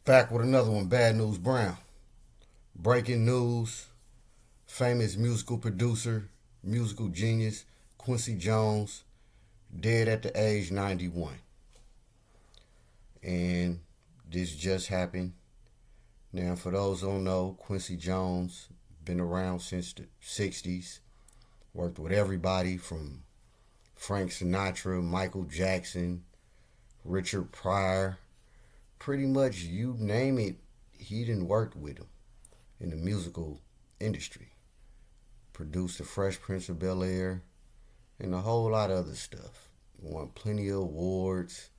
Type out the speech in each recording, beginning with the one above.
Back with another one, Bad News Brown. Breaking news, famous musical producer, musical genius, Quincy Jones, dead at the age 91. And this just happened. Now, for those who don't know, Quincy Jones been around since the 60s, worked with everybody from Frank Sinatra, Michael Jackson, Richard Pryor, pretty much you name it, he done worked with him in the musical industry. Produced the Fresh Prince of Bel Air and a whole lot of other stuff. Won plenty of awards.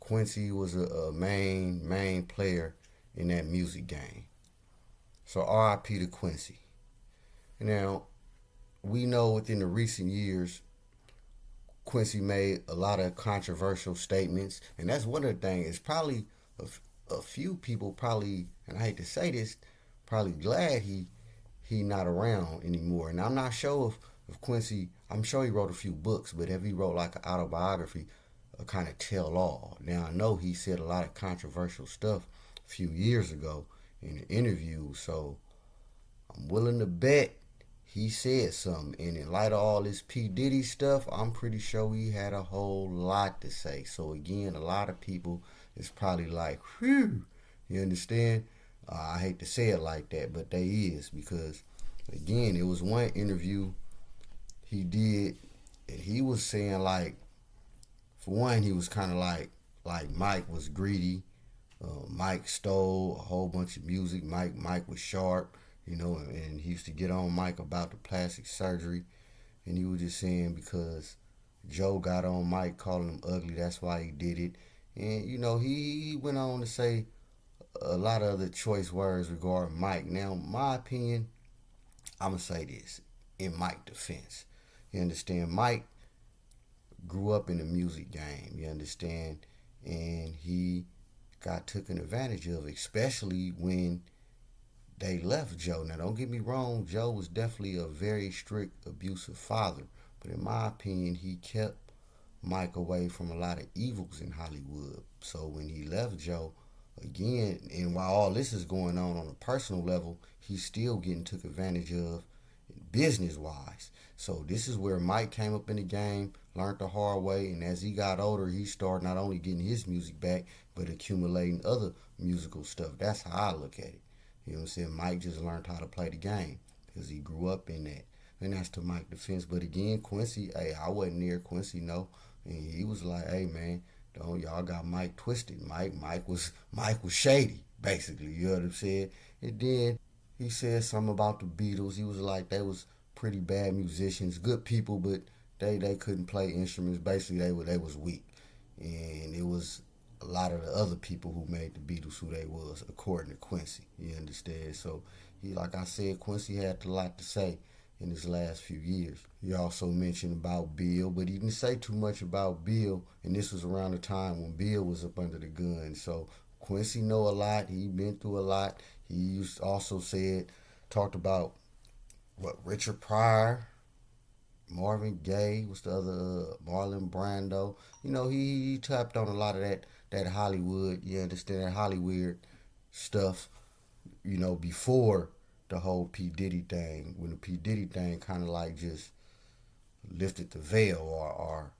Quincy was a main player in that music game. So R.I.P. to Quincy. Now, we know within the recent years, Quincy made a lot of controversial statements, and that's one of the things. It's probably a few people probably, and I hate to say this, probably glad he not around anymore. And I'm not sure if Quincy, I'm sure he wrote a few books, but if he wrote like an autobiography, a kind of tell all. Now I know he said a lot of controversial stuff a few years ago in an interview, so I'm willing to bet he said something. And in light of all this P. Diddy stuff, I'm pretty sure he had a whole lot to say. So again, a lot of people is probably like, whew, you understand? I hate to say it like that, but they is, because again, it was one interview he did, and he was saying like, for one, he was kind of like Mike was greedy. Mike stole a whole bunch of music. Mike was sharp, and he used to get on Mike about the plastic surgery, and he was just saying because Joe got on Mike calling him ugly, that's why he did it. And he went on to say a lot of other choice words regarding Mike. Now, my opinion, I'm going to say this in Mike's defense. You understand? Mike grew up in the music game, you understand? And he got taken advantage of, especially when they left Joe. Now, don't get me wrong, Joe was definitely a very strict, abusive father. But in my opinion, he kept Mike away from a lot of evils in Hollywood. So when he left Joe, again, and while all this is going on a personal level, he's still getting took advantage of business-wise. So this is where Mike came up in the game, learned the hard way, and as he got older, he started not only getting his music back, but accumulating other musical stuff. That's how I look at it. You know what I'm saying? Mike just learned how to play the game because he grew up in that. And that's to Mike's defense. But again, Quincy, hey, I wasn't near Quincy, no. And he was like, hey, man, don't y'all got Mike twisted. Mike was shady, basically. You know what I'm saying? And then he said something about the Beatles. He was like, they was pretty bad musicians, good people, but they couldn't play instruments. Basically, they was weak. And it was a lot of the other people who made the Beatles who they was, according to Quincy. You understand? So, like I said, Quincy had a lot to say in his last few years. He also mentioned about Bill, but he didn't say too much about Bill, and this was around the time when Bill was up under the gun. So Quincy know a lot. He been through a lot. He also talked about Richard Pryor, Marvin Gaye, what's the other, Marlon Brando. He tapped on a lot of that Hollywood, you understand, that Hollywood stuff, before the whole P. Diddy thing, when the P. Diddy thing kind of like just lifted the veil, or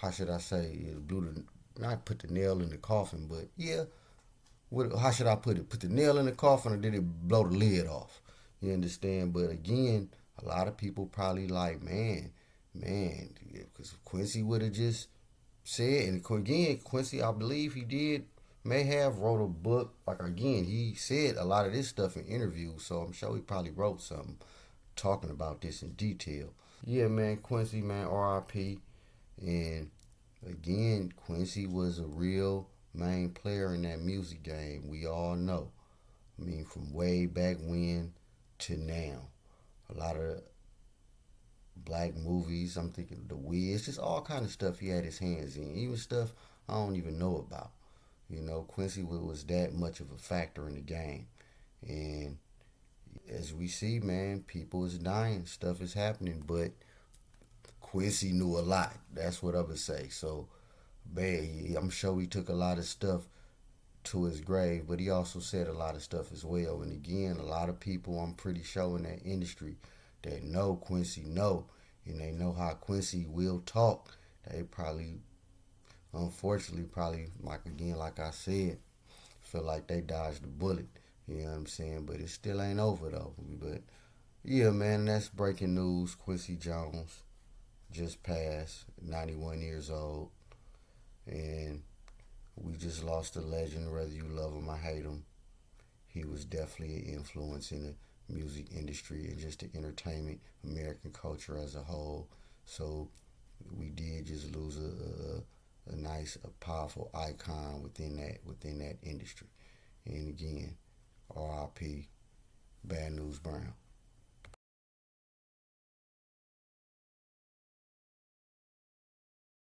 how should I say, it not put the nail in the coffin, but yeah, how should I put it? Put the nail in the coffin, or did it blow the lid off? You understand? But again, a lot of people probably like, man, because Quincy would have just said, and again, Quincy, I believe may have wrote a book. Like again, he said a lot of this stuff in interviews, so I'm sure he probably wrote something talking about this in detail. Yeah, man, Quincy, man, R.I.P. And again, Quincy was a real main player in that music game. We all know. I mean, from way back when to now. A lot of black movies, I'm thinking The Wiz, just all kind of stuff he had his hands in. Even stuff I don't even know about. Quincy was that much of a factor in the game. And as we see, man, people is dying, stuff is happening, but Quincy knew a lot. That's what I would say. So, man, I'm sure he took a lot of stuff to his grave, but he also said a lot of stuff as well. And again, a lot of people, I'm pretty sure in that industry that know Quincy know, and they know how Quincy will talk. They probably, unfortunately, probably like I said, feel like they dodged the bullet. You know what I'm saying? But it still ain't over though. But yeah, man, that's breaking news. Quincy Jones just passed, 91 years old, and we just lost a legend. Whether you love him or hate him, he was definitely an influence in the music industry and just the entertainment, American culture as a whole. So we did just lose a nice, a powerful icon within that industry. And again, R.I.P. Bad News Brown.